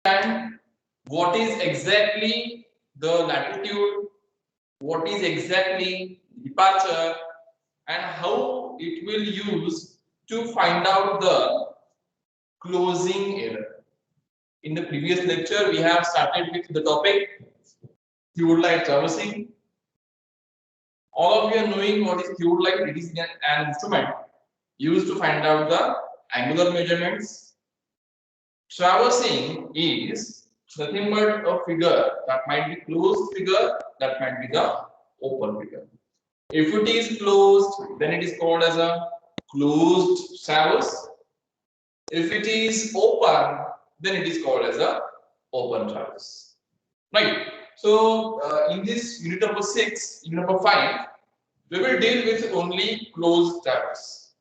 understand what is exactly the latitude, what is exactly departure, and how it will use to find out the closing error. In the previous lecture, we have started with the topic fluid light traversing. All of you are knowing what is fluid light. It is an instrument used to find out the angular measurements. Traversing is nothing but a figure that might be closed figure, that might be the open figure. If it is closed, then it is called as a closed traverse. If it is open, then it is called as a open traverse. Right. So in this unit number 6, unit number 5, we will deal with only closed traverse.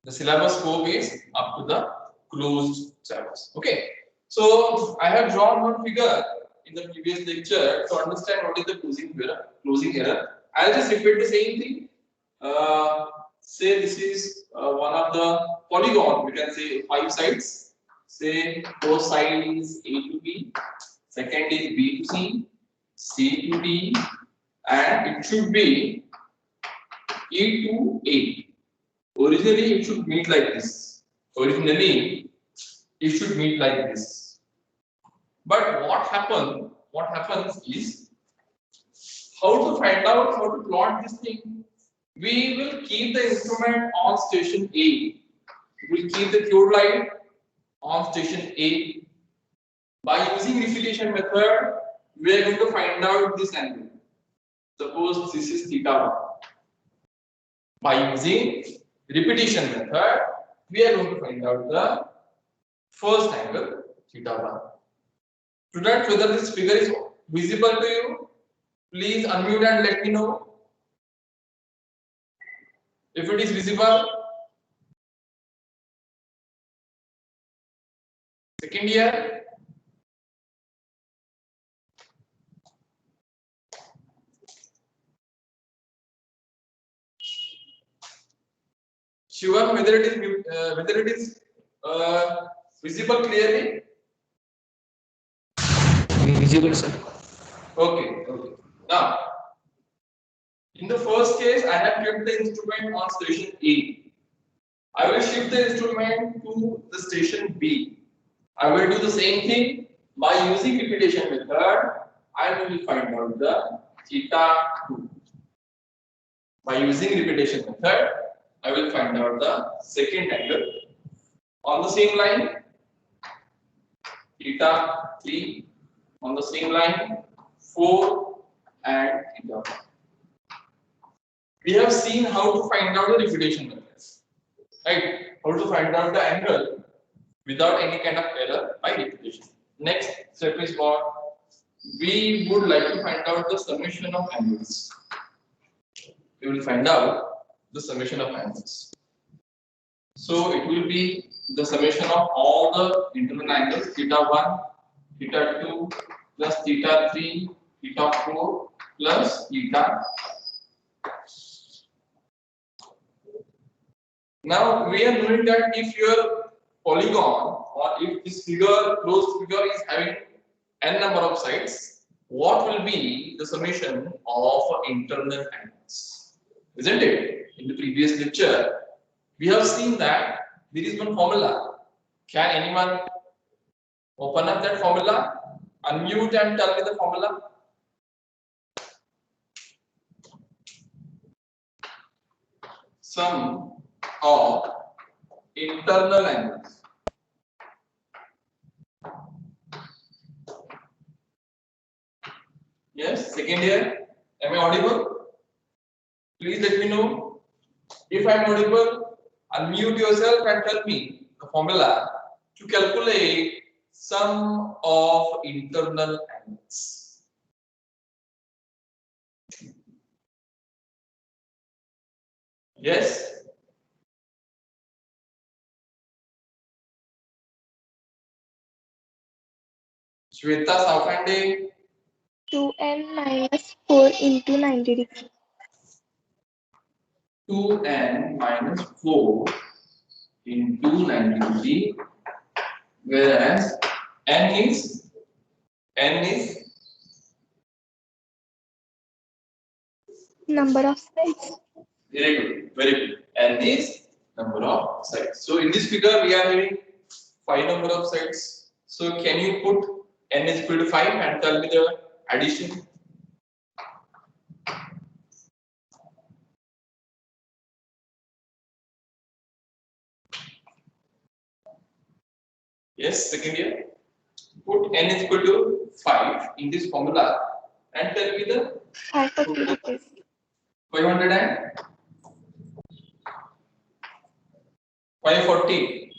The syllabus scope is up to the closed traverse. Okay. So I have drawn one figure in the previous lecture to understand what is the closing error. Closing error. I'll just repeat the same thing. Say this is one of the polygon. We can say 5 sides. Say first side is A to B, second is B to C, C to D, and it should be E to A. Originally, it should meet like this. Originally, it should meet like this. But what happens? What happens is how to find out how to plot this thing. We will keep the instrument on station A. We will keep the fluid light on station A. By using repetition method, we are going to find out this angle. Suppose this is theta 1. By using repetition method, we are going to find out the first angle theta 1. Students, whether this figure is visible to you, please unmute and let me know. If it is visible, second year. Sure, whether it is visible clearly. Visible, sir. Okay. Now, in the first case, I have kept the instrument on station A. I will shift the instrument to the station B. I will do the same thing by using repetition method. I will find out the theta 2. By using repetition method, I will find out the second angle on the same line. Theta 3 on the same line, 4 and theta 1. We have seen how to find out the repetition method, right? How to find out the angle without any kind of error by repetition. Next step is what? We would like to find out the summation of angles. We will find out the summation of angles. So it will be the summation of all the internal angles, theta 1, theta 2, plus theta 3, theta 4, plus theta. Now we are knowing that if your polygon or if this figure, closed figure is having n number of sides, what will be the summation of internal angles? Isn't it? In the previous lecture, we have seen that there is one formula. Can anyone open up that formula? Unmute and tell me the formula. Sum of internal angles. Yes, second year. Am I audible? Please let me know. If I am audible, unmute yourself and tell me the formula to calculate sum of internal angles. Yes? Shweta Saukande. 2n minus 4 into 90 degrees. 2n minus 4 into 90 degree, whereas N is Number of sides. very good, very good. N is number of sides. So in this figure we are having 5 number of sides. So can you put N is equal to 5 and tell me the addition? Yes, second year. Put N is equal to 5 in this formula and tell me the 540 rupees. 500 and 540.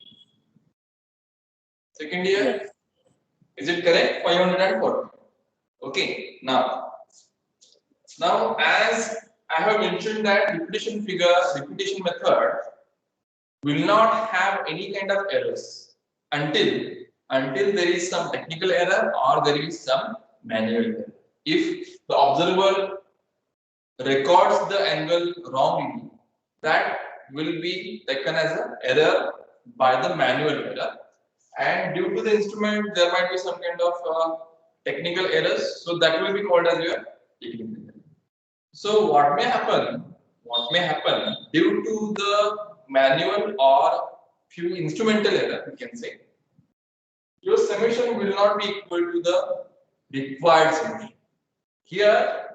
Second year. Yes. Is it correct? 540. Okay. Now as I have mentioned that repetition method will not have any kind of errors until there is some technical error or there is some manual error. If the observer records the angle wrongly, that will be taken as an error by the manual error, and due to the instrument there might be some kind of technical errors, so that will be called as your technical error. So what may happen due to the manual or few instrumental error, we can say, your summation will not be equal to the required summation. Here,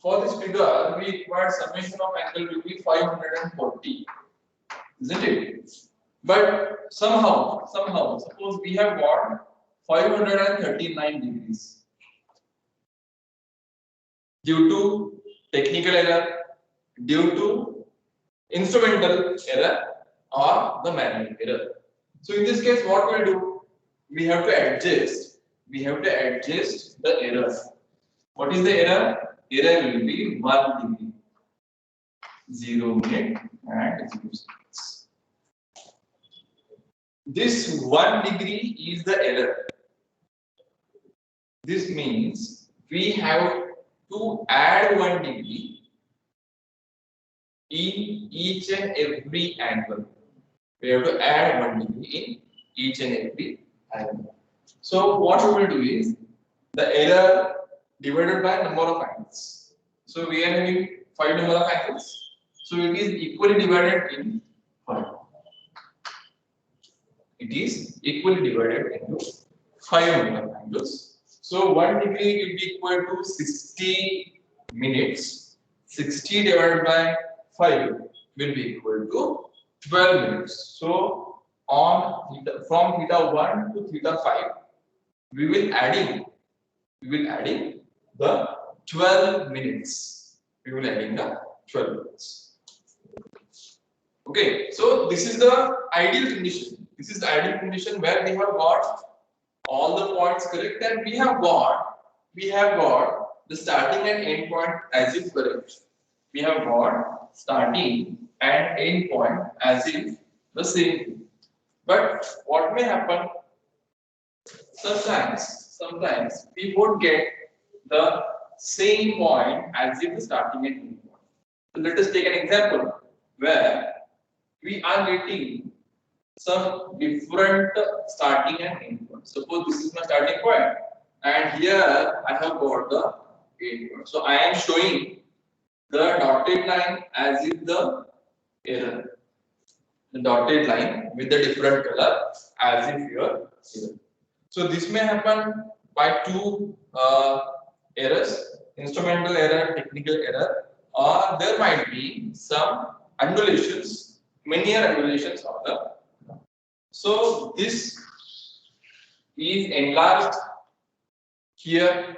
for this figure, we require summation of angle will be 540, isn't it? But somehow, suppose we have got 539 degrees due to technical error, due to instrumental error, or the manual error. So in this case, what we'll do? We have to adjust the error. What is the error? Error will be 1 degree, 0 minute and 0 seconds. This 1 degree is the error. This means we have to add 1 degree in each and every angle. We have to add 1 degree in each and every angle. So what we will do is the error divided by number of angles. So we are having 5 number of angles. So it is equally divided in 5. It is equally divided into 5 number of angles. So 1 degree will be equal to 60 minutes. 60 divided by 5 will be equal to 12 minutes. So on from theta 1 to theta 5, we will adding the 12 minutes. We will adding the 12 minutes. Okay, so this is the ideal condition. This is the ideal condition where we have got all the points correct, and we have got the starting and end point as if correct. We have got starting and end point as if the same. But what may happen? Sometimes we won't get the same point as if the starting and end point. So let us take an example where we are getting some different starting and end point. Suppose this is my starting point, and here I have got the end point. So I am showing the dotted line as if the error. The dotted line with the different color as if your error. So this may happen by two errors: instrumental error, technical error, or there might be some undulations, linear undulations of the. So this is enlarged here.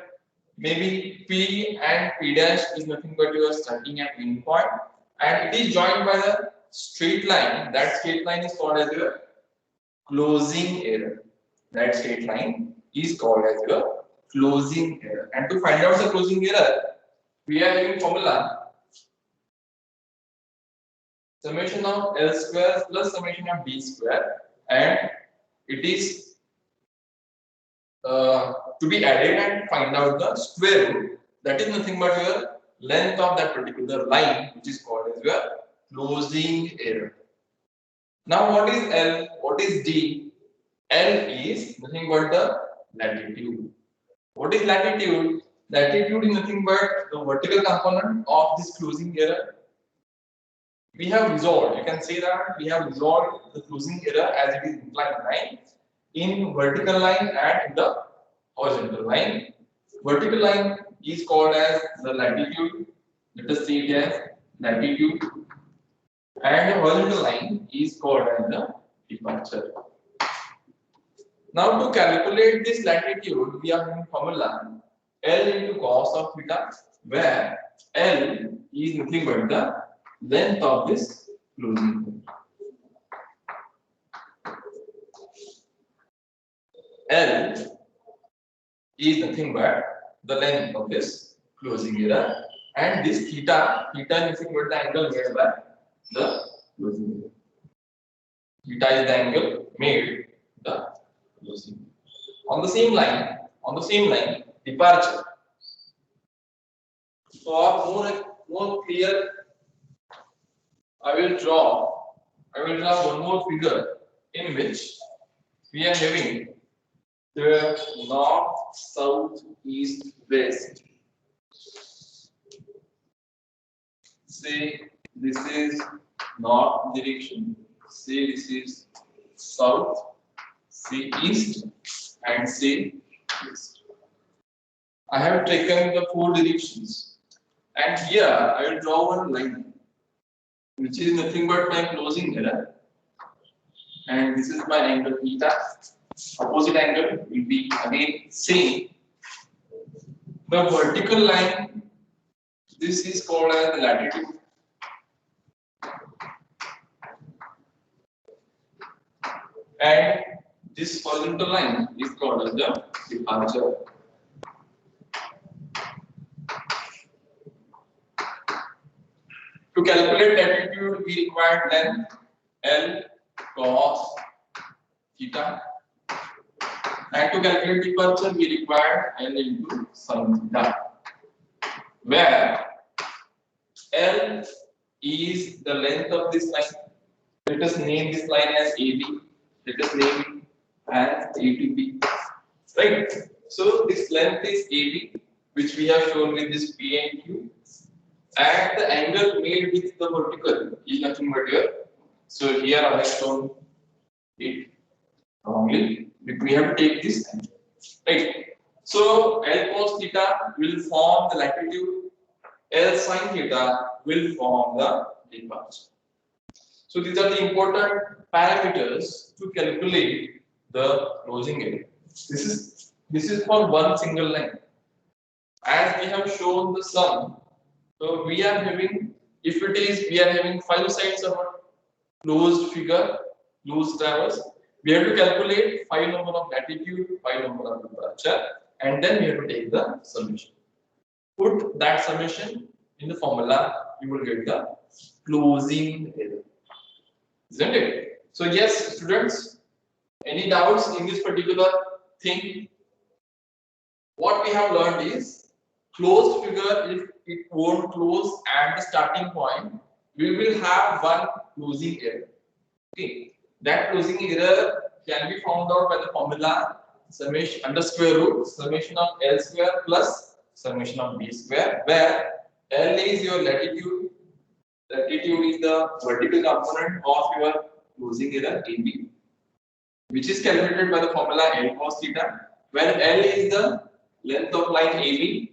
Maybe P and P dash is nothing but your starting and end point, and it is joined by the straight line. That straight line is called as your closing error. That straight line is called as your closing error. And to find out the closing error, we are having formula summation of L square plus summation of D square, and it is to be added and find out the square root. That is nothing but your length of that particular line, which is called as your closing error. Now what is L? What is D? L is nothing but the latitude. What is latitude? Latitude is nothing but the vertical component of this closing error. We have resolved, you can say that we have resolved the closing error as it is inclined line in vertical line and in the horizontal line. Vertical line is called as the latitude. Let us say it as latitude. And the horizontal line is called as the departure. Now to calculate this latitude, we are having formula L into cos of theta, where L is nothing but the length of this closing error. L is nothing but the length of this closing error, and this theta is nothing but the angle made by the closing error. Theta is the angle made the closing error. On the same line, departure. For more clear, I will draw one more figure in which we are having the north, south, east, west. Say this is north direction, say this is south, say east, and say west. I have taken the 4 directions, and here I will draw one line, which is nothing but my closing error, and this is my angle theta. Opposite angle will be again same. The vertical line, this is called as the latitude, and this horizontal line is called as the departure. To calculate latitude, we require length L cos theta, and to calculate departure, we require L into sin theta, where L is the length of this line. Let us name this line as AB. Let us name it as A to B. Right? So this length is AB, which we have shown with this P and Q. And the angle made with the vertical is nothing but here. So here I have shown it wrongly. We have to take this angle. Right? So L cos theta will form the latitude. L sin theta will form the departure. So these are the important parameters to calculate the closing error. This is for one single line. As we have shown the sum, so we are having, if it is, we are having 5 sides of a closed figure, closed traverse. We have to calculate 5 number of latitude, 5 number of departure, and then we have to take the summation. Put that summation in the formula, you will get the closing error. Isn't it? So yes, students, any doubts in this particular thing? What we have learned is closed figure, if it won't close at the starting point, we will have one closing error. Okay, that closing error can be found out by the formula summation under square root summation of L square plus summation of B square, where L is your latitude. Latitude is the vertical component of your closing error AB, which is calculated by the formula L cos theta, where L is the length of line AB,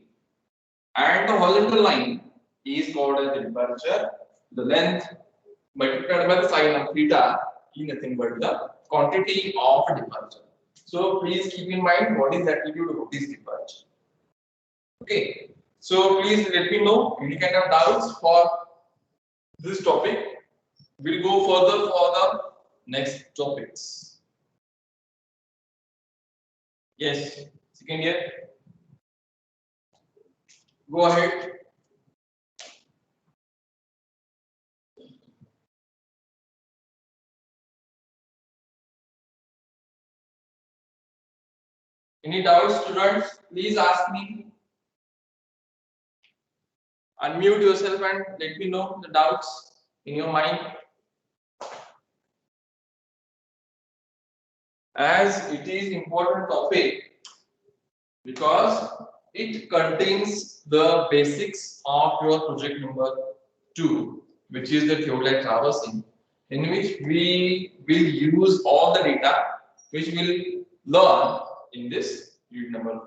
and the horizontal line is called as the departure. The length multiplied by the sine of theta is nothing but the quantity of departure. So please keep in mind what is latitude, what is departure. Okay. So please let me know any kind of doubts for this topic. We'll go further for the next topics. Yes, second year. Go ahead. Any doubts, students? Please ask me. Unmute yourself and let me know the doubts in your mind. As it is important topic, because it contains the basics of your project number 2, which is the theodolite traversing, in which we will use all the data which we will learn in this unit number 5.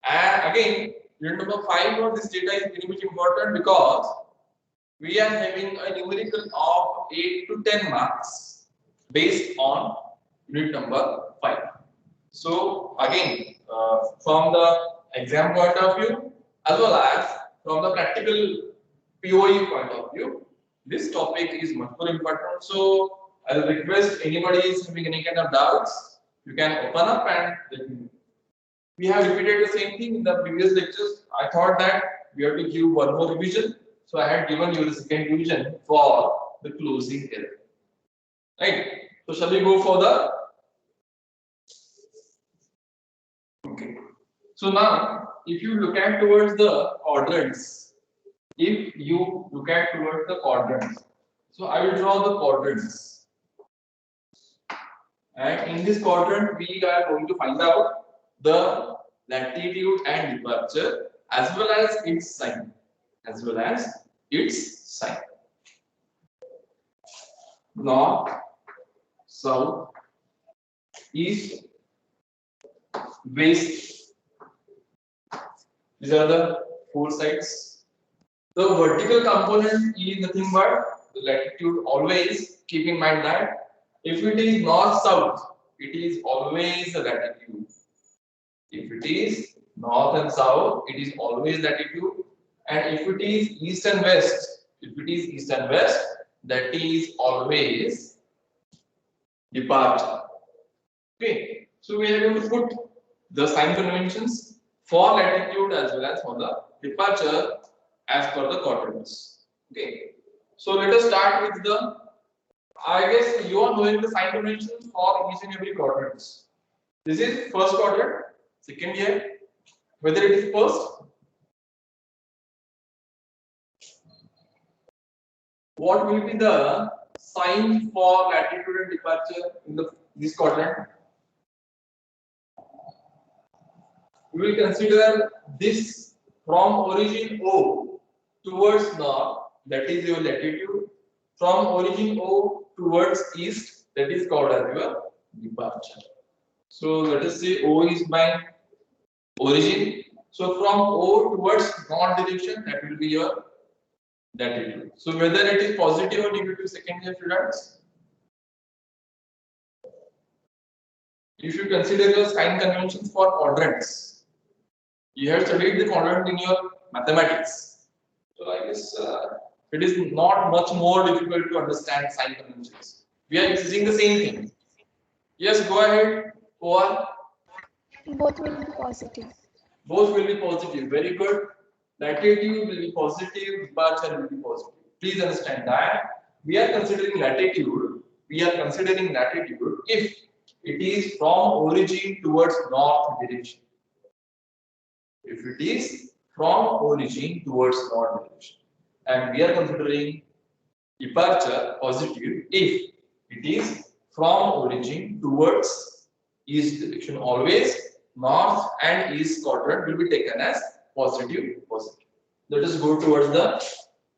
And again, unit number 5 of this data is very much important because we are having a numerical of 8 to 10 marks based on unit number 5. So again, from the exam point of view as well as from the practical POE point of view, this topic is much more important. So I'll request anybody is having any kind of doubts, you can open up and let me know. We have repeated the same thing in the previous lectures. I thought that we have to give one more revision. So I had given you the second revision for the closing error. Right. So shall we go for the okay. So now if you look at towards the quadrants, so I will draw the quadrants. And in this quadrant, we are going to find out the latitude and departure as well as its sign. North, south, east, west. These are the 4 sides. The vertical component is nothing but the latitude. Always keep in mind that if it is north south, it is always the latitude. If it is north and south, it is always latitude. And if it is east and west, that is always departure. Okay, so we are going to put the sign conventions for latitude as well as for the departure as per the quadrants. Okay, so let us start with the. I guess you are knowing the sign conventions for each and every quadrants. This is first quadrant, second here. Whether it is first, what will be the sign for latitude and departure in this quadrant? We will consider this from origin O towards north, that is your latitude. From origin O towards east, that is called as your departure. So let us say O is my origin. So from O towards north direction, that will be your latitude. So whether it is positive or negative, second year students, you should consider your sign conventions for quadrants. You have studied the quadrant in your mathematics. So I guess it is not much more difficult to understand sign conventions. We are using the same thing. Yes, go ahead. Go on. Both will be positive. Both will be positive. Very good. Latitude will be positive, departure will be positive. Please understand that we are considering latitude. If it is from origin towards north direction. If it is from origin towards north direction. And we are considering departure positive if it is from origin towards east direction. Always north and east quadrant will be taken as positive. Let us go towards the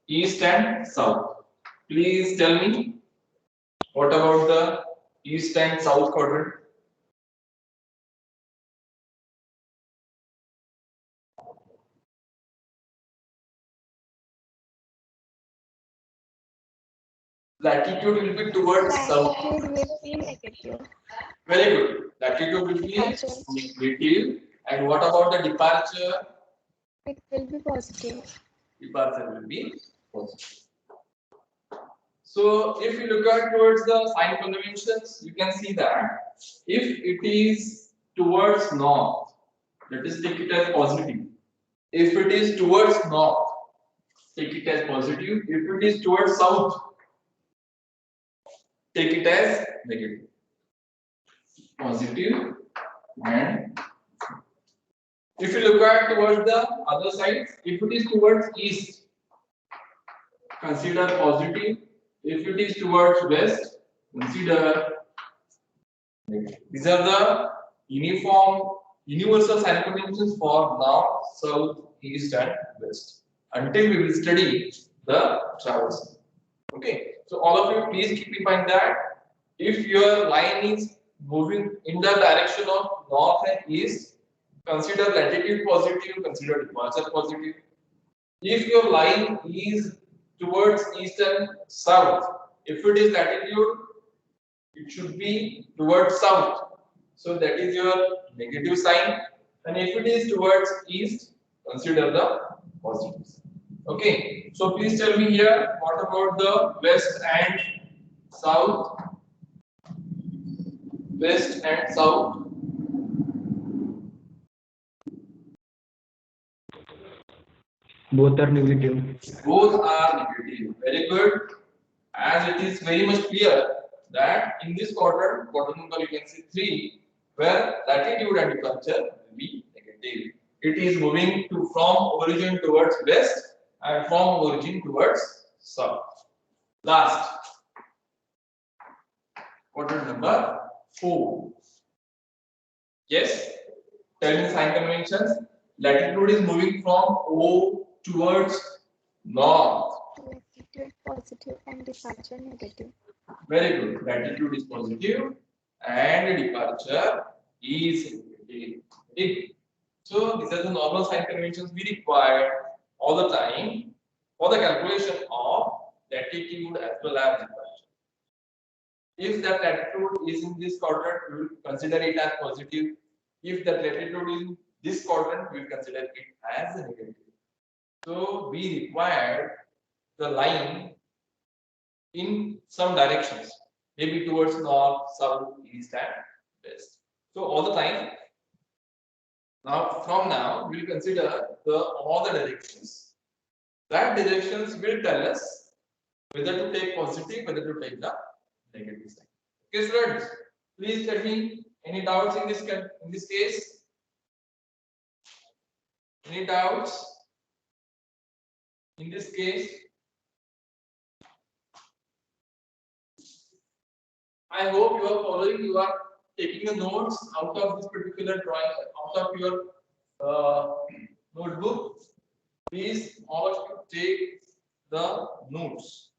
east and south. Please tell me, what about the east and south quadrant? Latitude will be towards south. Latitude will be negative. Very good. Latitude will be negative. And what about the departure? It will be positive. Departure will be positive. So if you look at towards the sign conventions, you can see that if it is towards north, let us take it as positive. If it is towards north, take it as positive. If it is towards south, take it as negative. Positive. And if you look at towards the other side, if it is towards east, consider positive. If it is towards west, consider negative. These are the uniform universal sign conventions for north, south, east, and west until we will study the traversal. Okay, so all of you please keep in mind that if your line is moving in the direction of north and east, consider latitude positive, consider departure positive. If your line is towards east and south, if it is latitude, it should be towards south. So that is your negative sign. And if it is towards east, consider the positive sign. Okay. So please tell me here, what about the west and south? West and south. Both are negative. Both are negative. Very good. As it is very much clear that in this quadrant number you can see 3, where latitude and departure will be negative. It is moving from origin towards west and from origin towards south. Last, quadrant number 4. Yes, tell me sign conventions. Latitude is moving from O towards north. Latitude positive and departure negative. Very good. Latitude is positive and departure is negative. Okay. So these are the normal sign conventions we require all the time for the calculation of latitude as well as departure. If that latitude is in this quadrant, we will consider it as positive. If that latitude is in this quadrant, we will consider it as negative. So we require the line in some directions, maybe towards north, south, east, and west. So all the time. Now, from now, we will consider all the directions. That directions will tell us whether to take positive, whether to take the negative sign. Okay, students, please tell me any doubts in this case. Any doubts in this case? I hope you are following. You are taking the notes out of this particular drawing, out of your notebook. Please, all of you take the notes.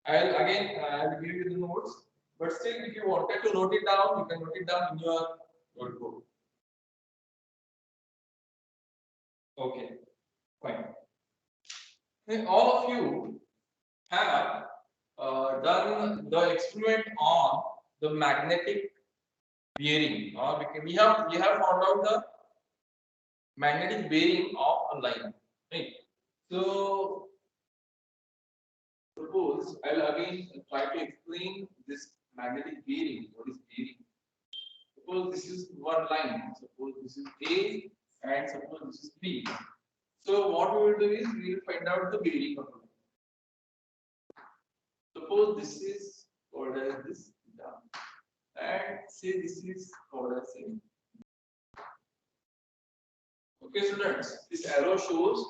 I'll give you the notes. But still, if you wanted to note it down, you can note it down in your notebook. Okay, fine. And all of you have done the experiment on the magnetic bearing, or we have found out the magnetic bearing of a line. Right. So suppose I'll again try to explain this magnetic bearing. What is bearing? Suppose this is one line. Suppose this is A and suppose this is B. So what we will do is we will find out the bearing of the line. Suppose this is called as this theta, and say this is called as a. Okay, students, this arrow shows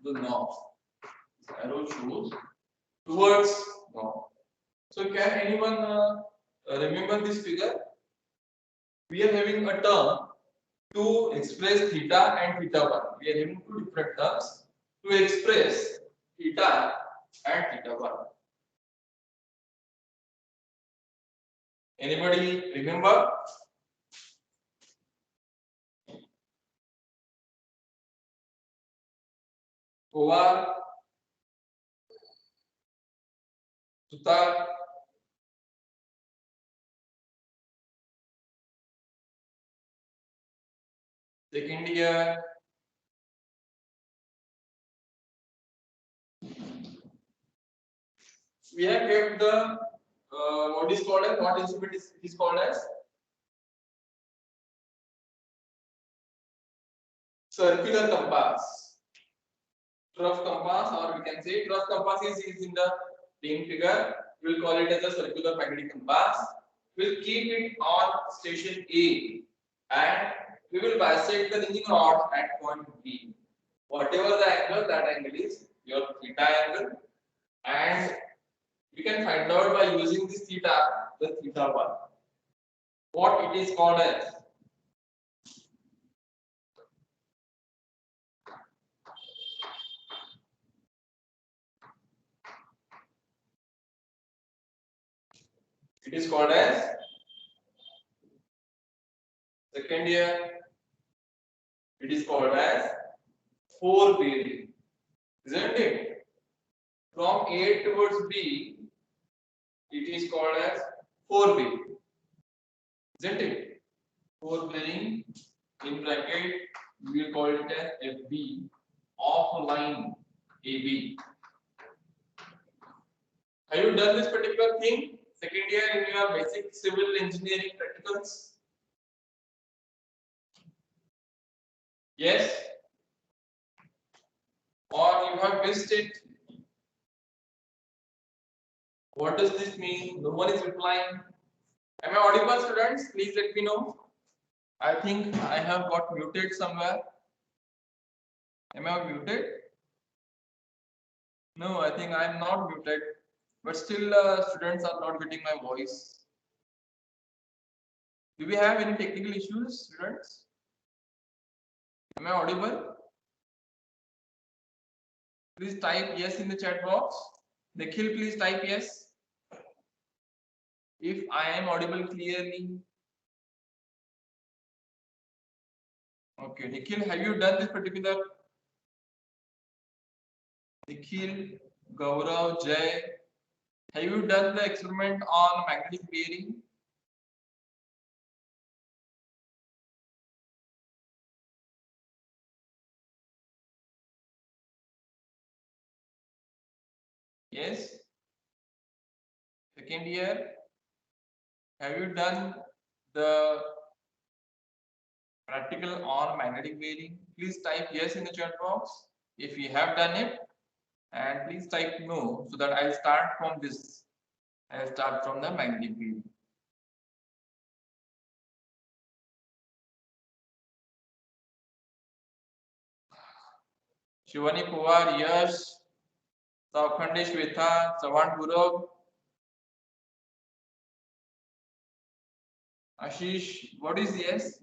the north. This arrow shows towards north. So can anyone remember this figure? We are having a term to express theta and theta 1. We are having two different terms to express theta and theta 1. Anybody remember? Kovar, Sutar, second year, we have kept the what is called as, what instrument is called as circular compass. Trough compass, or we can say trough compass is in the same figure. We'll call it as a circular magnetic compass. We'll keep it on station A and we will bisect the ringing rod at point B. Whatever the angle, that angle is your theta angle, and we can find out by using this theta, the theta 1. What it is called as? It is called as second year. It is called as four-bearing, isn't it? From A towards B, it is called as four-bearing, isn't it? Four-bearing in bracket, we will call it as FB of line AB. Have you done this particular thing second year in your basic civil engineering practicals? Yes? Or you have missed it? What does this mean? No one is replying. Am I audible, students? Please let me know. I think I have got muted somewhere. Am I muted? No, I think I am not muted. But still, students are not getting my voice. Do we have any technical issues, students? Am I audible? Please type yes in the chat box. Nikhil, please type yes. If I am audible clearly. Okay, Nikhil, have you done this particular? Nikhil, Gaurav, Jay, have you done the experiment on magnetic bearing? Yes. Second year, have you done the practical on magnetic bearing? Please type yes in the chat box if you have done it, and please type no so that I'll start from this. I'll start from the magnetic bearing. Shivani Pawar, Yash, Saukhandi Shweta, Savan Gurav, Ashish, what is yes?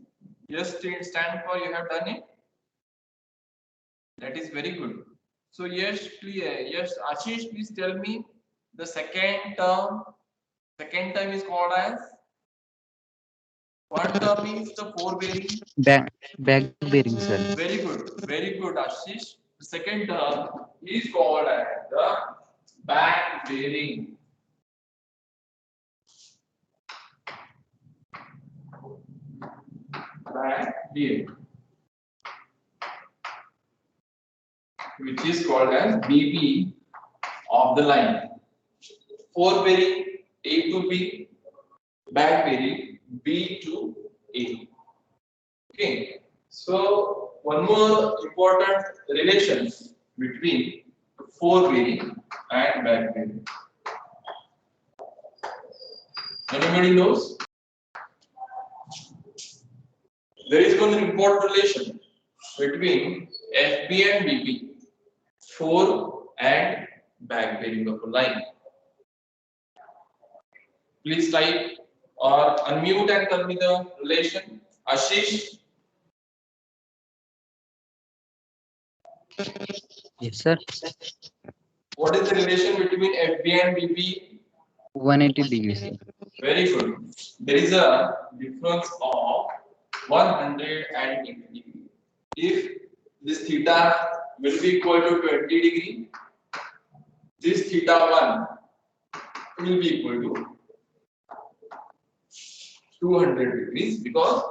Yes stand for you have done it. That is very good. So yes, clear. Yes, Ashish, please tell me the second term. Second term is called as. One term is the four bearing. Back bearing, sir. Very good, Ashish. The second term is called as the back bearing. Back bearing, which is called as BB of the line. Four bearing A to B, back bearing B to A. Okay, so one more important relation between four bearing and back bearing. Anybody knows? There is one important relation between FB and BB, fore and back bearing of a line. Please type or unmute and tell me the relation. Ashish. Yes, sir. What is the relation between FB and BB? 180 degrees, sir. Very good. There is a difference of 180 degrees. If this theta will be equal to 20 degree, this theta 1 will be equal to 200 degrees, because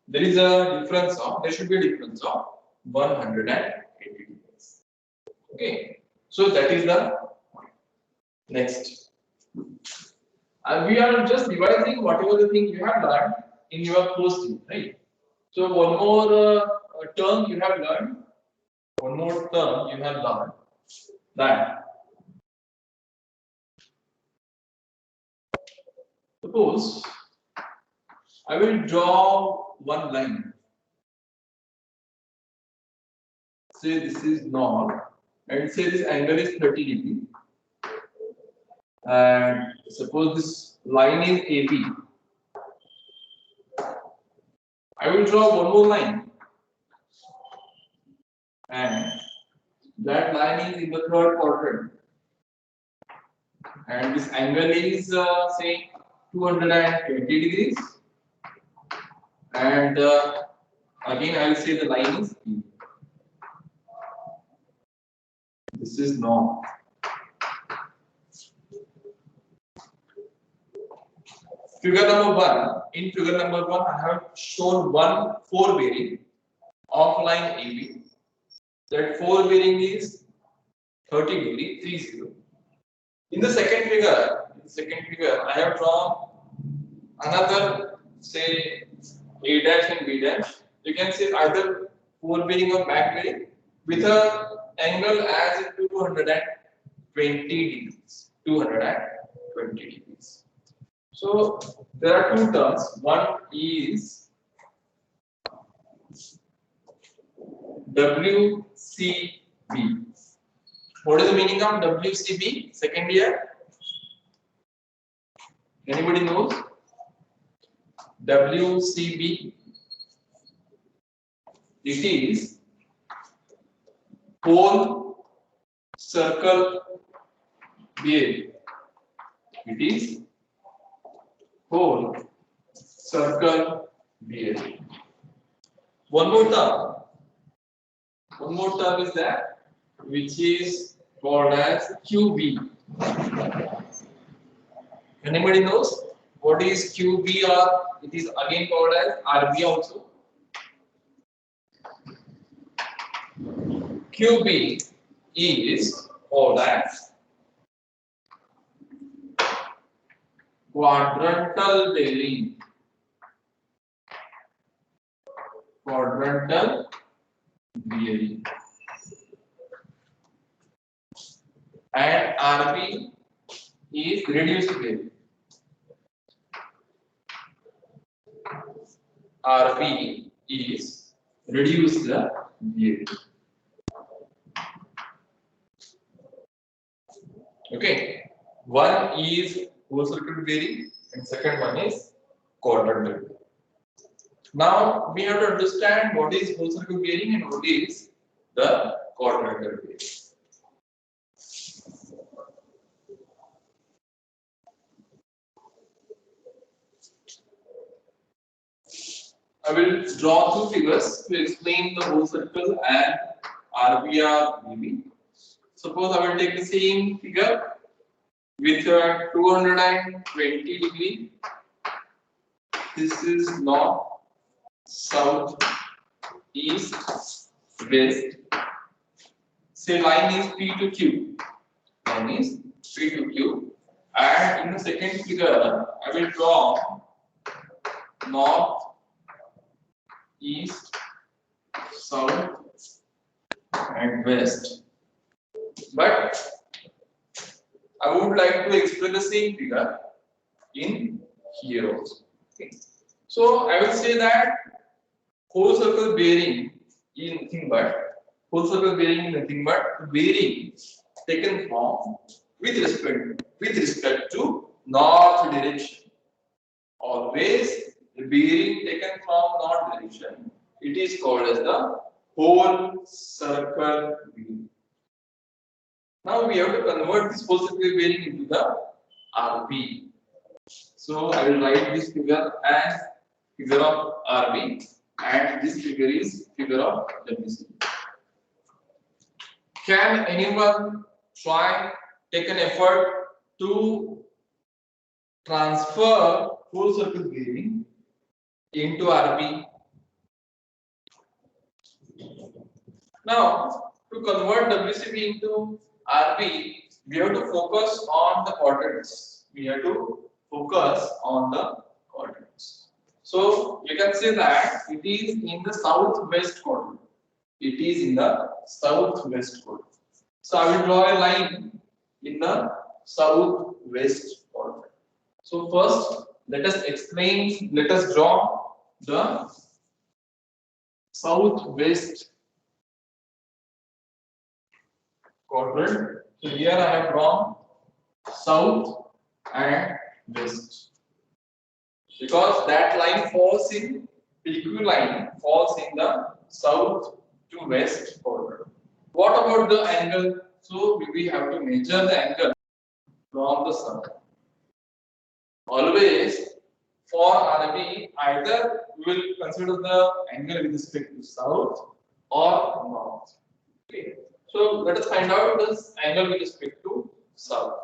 there is a difference of, there should be a difference of 180 degrees. Okay, so that is the next. We are just revising whatever the thing you have learned in your posting, right? So one more term you have learned. One more term you have learned that suppose I will draw one line. Say this is north, and say this angle is 30 degrees. And suppose this line is AB. I will draw one more line, and that line is in the third quadrant, and this angle is say 220 degrees, and again I will say the line is E. This is north. Figure number 1. In figure number 1, I have shown one 4 bearing of line AB. That 4 bearing is 30 degree, 30. In the second figure, I have drawn another, say, A dash and B dash. You can see either 4 bearing or back bearing with a angle as 220 degrees. 220 degrees. So there are two terms. One is WCB. What is the meaning of WCB? Second year? Anybody knows? WCB. It is whole circle bearing. It is whole circle bearing. One more term is that which is called as QB. Anybody knows what is QB, or it is again called as RB also? QB is called as quadrantal bearing. Quadrantal bearing. And RB is reduced bearing. RB is reduced bearing. Okay, one is whole circle bearing and second one is quadrantal bearing. Now we have to understand what is whole circle bearing and what is the quadrantal bearing. I will draw two figures to explain the whole circle and RBR BB. Suppose I will take the same figure with 220 degree. This is north, south, east, west. Say line is P to Q. Line is P to Q. And in the second figure, I will draw north, east, south, and west. But I would like to explain the same figure in here also. Okay. So I will say that whole circle bearing is nothing but bearing taken from with respect to north direction. Always the bearing taken from north direction, it is called as the whole circle bearing. Now we have to convert this whole circle bearing into the RB. So I will write this figure as figure of RB and this figure is figure of WC. Can anyone take an effort to transfer whole circle bearing into RB? Now to convert WCB into RB, we have to focus on the coordinates. So you can say that it is in the southwest quadrant. So I will draw a line in the southwest quadrant. So first, let us draw the southwest quadrant. So here I have drawn south and west, because that line falls in PQ line falls in the south to west quadrant. What about the angle? So we have to measure the angle from the sun. Always for RB, either we will consider the angle with respect to south or north. Okay. So let us find out this angle with respect to south.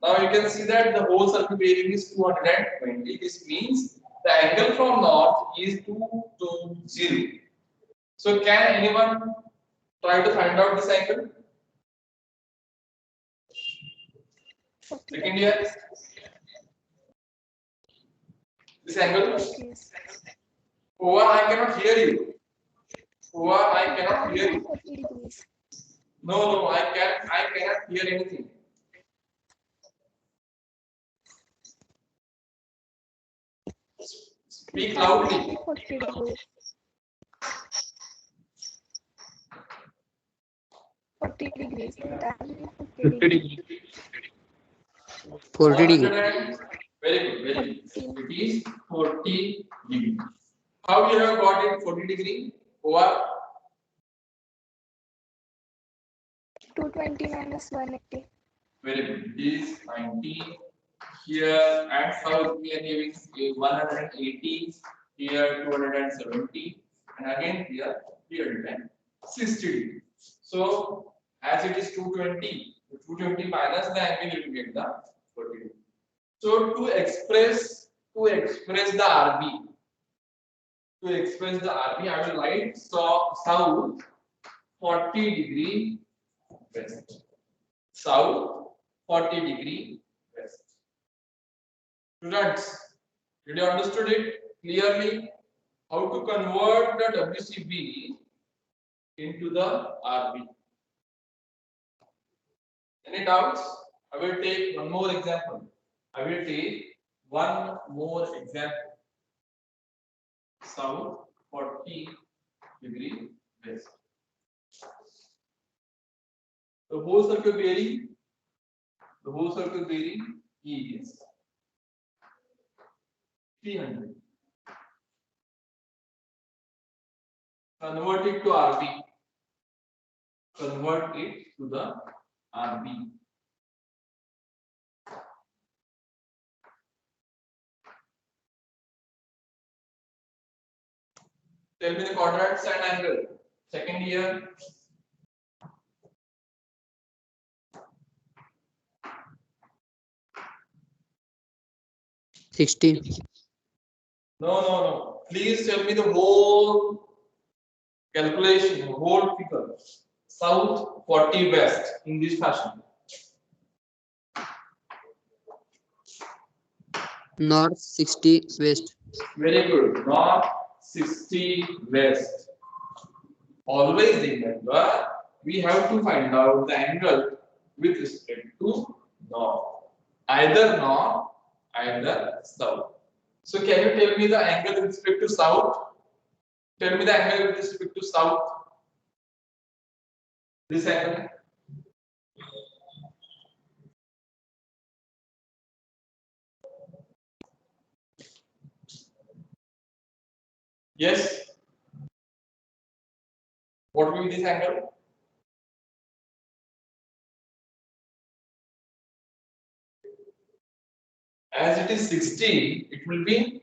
Now you can see that the whole circle bearing is 220. This means the angle from north is 220. So can anyone try to find out this angle? Second year. This angle. Yes. Over, I cannot hear you. Over, I cannot hear you. 40 degrees. No, I cannot hear anything. Speak loudly. 40 degrees. 40 degrees. Entirely 40 50 degrees. degree. 40 degree. 100 very good, very good. It is 40 degree. How you have got it 40 degree? Over 220 minus 180. very good. It is 90 here and south we are giving 180 here 270 and again here 360 degree. So as it is 220, 220 minus the angle you will get the 40 degree. So to express the RB, I will write south 40 degree west. South 40 degree west. Students, did you understood it clearly? How to convert the WCB into the RB? Any doubts? I will take one more example. South 40 degree west. The whole circle bearing is 300. Convert it to RB. Convert it to the RB. Tell me the quadrants and angle. Second year. No. Please tell me the whole calculation, whole figure. South 40 west in this fashion. North 60 west. Very good. North 60 west. Always remember, we have to find out the angle with respect to north. Either north, either south. So can you tell me the angle with respect to south? Tell me the angle with respect to south. This angle. Yes. What will be this angle? As it is 60, it will be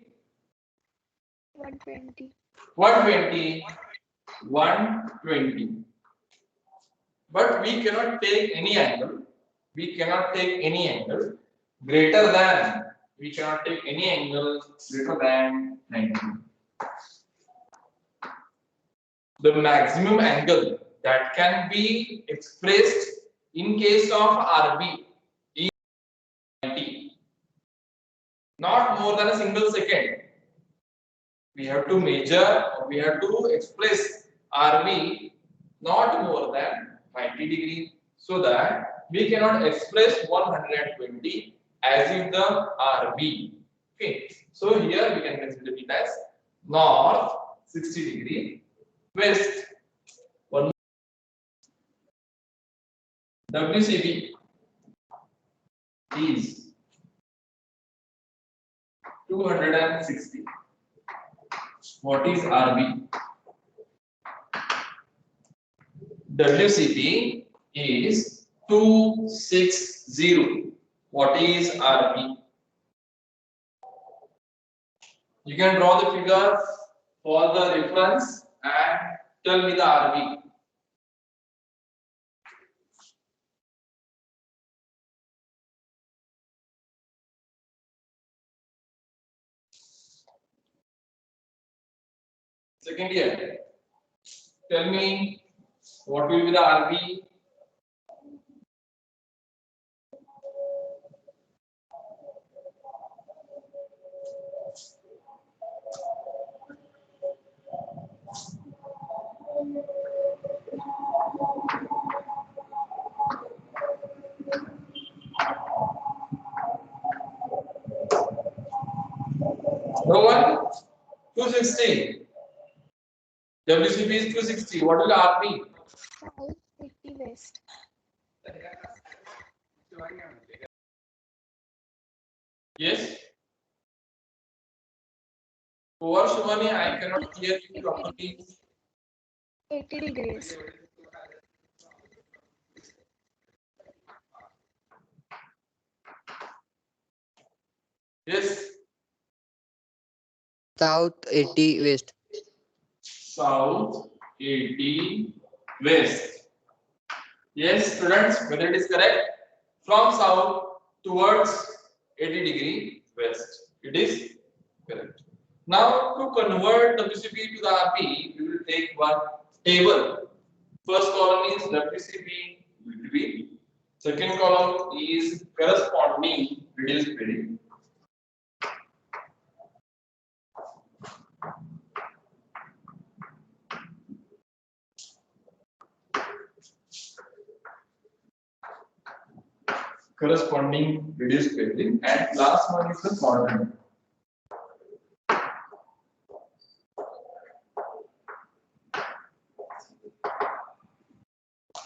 120. 120. 120. But we cannot take any angle. Greater than. We cannot take any angle greater than 90. The maximum angle that can be expressed in case of RB is 90. Not more than a single second. We have to measure, we have to express RB not more than 90 degree, so that we cannot express 120 as if the RB. Okay, so here we can consider it as north 60 degree, west. One WCB is 260. What is RB? WCB is 260. What is RB? You can draw the figure for the reference and tell me the RV. Second year, tell me what will be the RV. No one? 260. WCP is 260. What will RP? South 80 West. Yes. Over Shivani, I cannot hear you properly. 80 degrees. Yes. South 80 west. South 80 West. Yes, students, whether it is correct? From south towards 80 degree west. It is correct. Now, to convert WCP to the RP, we will take one table. First column is WCP between. Second column is corresponding reduced period. Corresponding reduced period, and last one is the quadrant.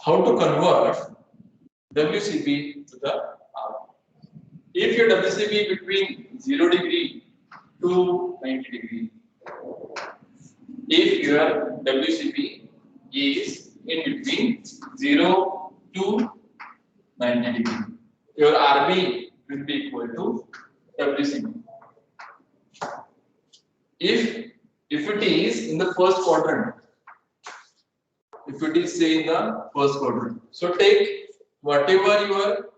How to convert WCP to the RP? If your WCP between 0 degree to 90 degree, if your WCP is in between 0 to 90 degree, your RB will be equal to WCP. If it is in the first quadrant, if it is say in the first quadrant, so take whatever your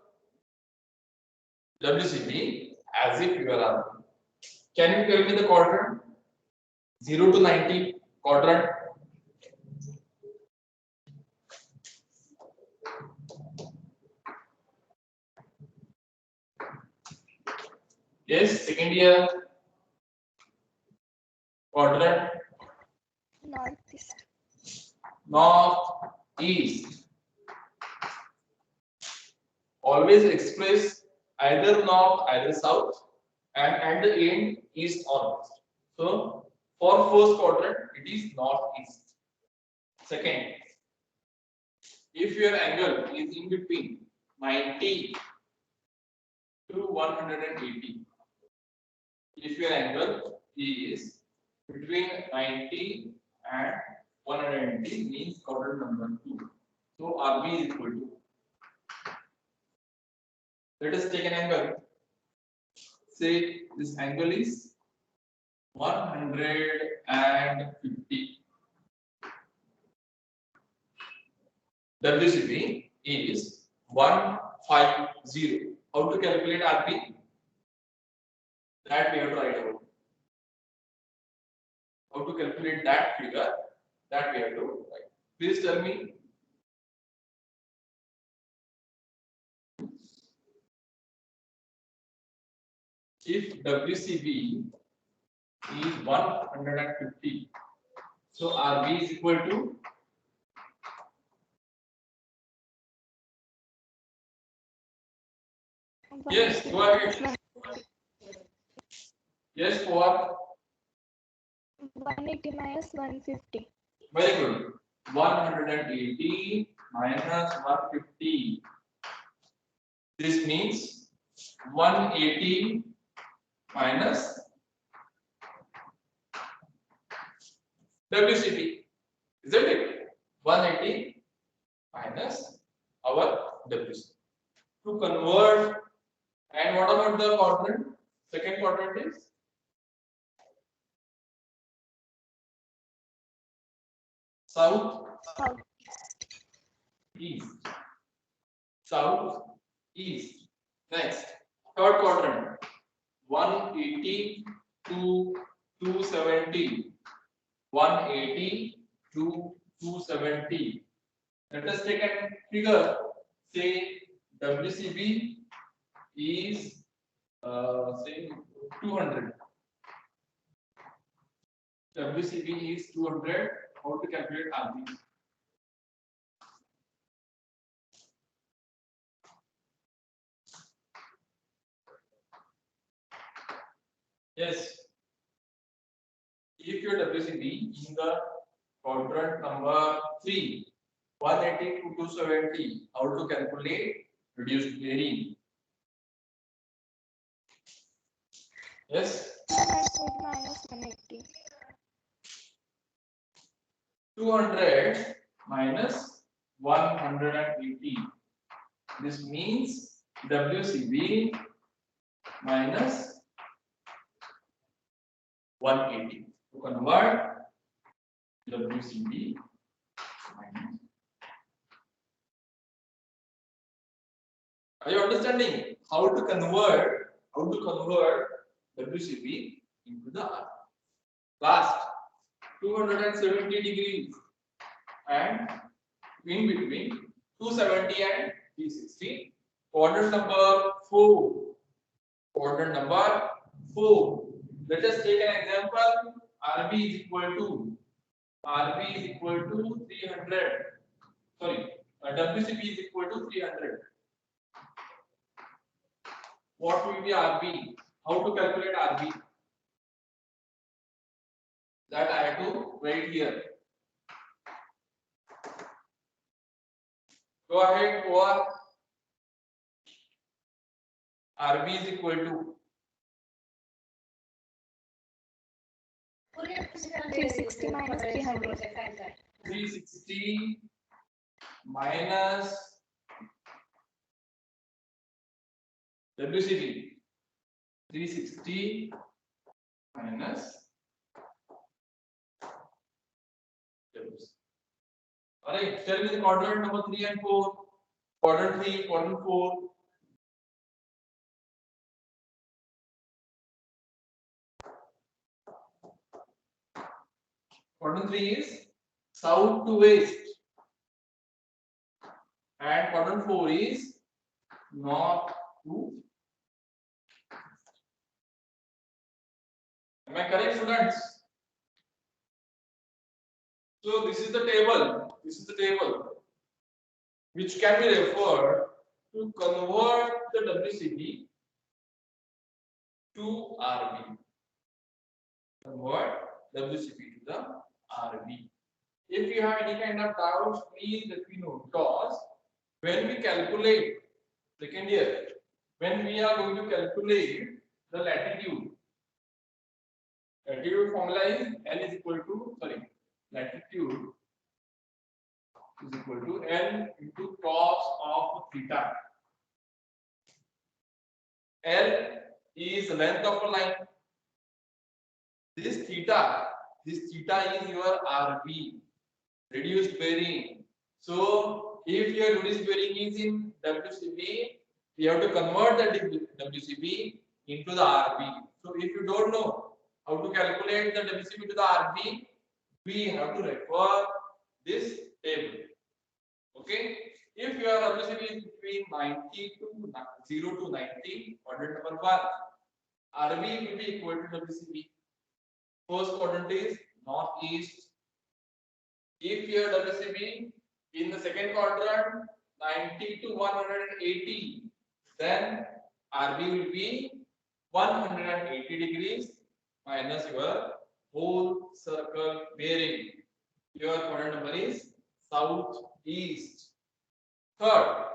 WCP as if you are RB. Can you tell me the quadrant? 0 to 90 quadrant. Yes, second year quadrant. Northeast. North, east. Always express either north, either south, and at the end east or west. So for first quadrant, it is northeast. Second, if your angle is in between 90 to 180, if your angle is between 90 and 180 means quadrant number 2. So RB is equal to, let us take an angle. Say this angle is 150. WCP is 150. How to calculate RP? That we have to write out. How to calculate that figure? That we have to write. Please tell me. If WCB is 150, so RB is equal to, yes, go ahead. Yes, for 180 minus 150. very good. 180 minus 150. This means 180 minus WCP. Isn't it? 180 minus our WCP. To convert, and what about the quadrant? Second quadrant is South, South. east. South, east. Next, third quadrant. 180 to 270. 180 to 270. Let us take a figure. Say WCB is say 200. WCB is 200. How to calculate RB? Yes. If your WCB in the quadrant number 3, 180 to 270, how to calculate reduced bearing? Yes. 200 minus 180. This means WCB minus 180. To convert WCB minus. Are you understanding how to convert WCB into the R? Last 270 degrees and in between 270 and 360. Quadrant number 4. Quadrant number 4. Let us take an example. RB is equal to 300. Sorry, WCB is equal to 300. What will be RB? How to calculate RB? That I have to write here. Go ahead over RB is equal to 360 minus 300. 360 minus WCB. 360 minus WCB. Alright, tell me the quadrant number 3 and 4. Quadrant 3, quadrant 4. Quadrant 3 is south to west. And quadrant 4 is north to. Am I correct, students? So this is the table. This is the table which can be referred to convert the WCB to RB. Convert WCB to the RB. If you have any kind of doubts, please let me know, because when we calculate second year, when we are going to calculate the latitude formula is L is equal to, latitude is equal to L into cos of theta. L is length of a line. This theta is your RB, reduced bearing. So if your reduced bearing is in WCB, we have to convert the WCB into the RB. So if you don't know how to calculate the WCB to the RB, we have to refer this table. Okay. If your WCB is between 90 to 0 to 90, quadrant number 1, RB will be equal to WCB. First quadrant is northeast. If your WCB in the second quadrant 90 to 180, then RB will be 180 degrees minus your whole circle bearing. Your quadrant number is southeast. Third,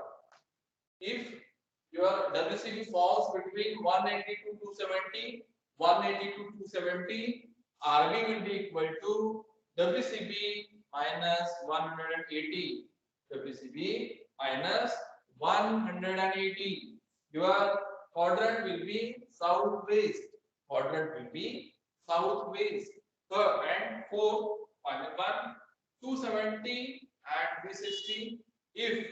if your WCB falls between 180 to 270, 180 to 270, RB will be equal to WCB minus 180. WCB minus 180. Your quadrant will be southwest. Quadrant will be southwest. Third and fourth, final one. 270 and 360. If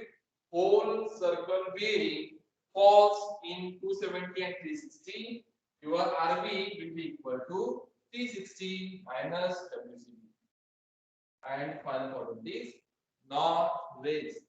whole circle bearing falls in 270 and 360, your RB will be equal to 360 minus WCB. And final problem is not raised.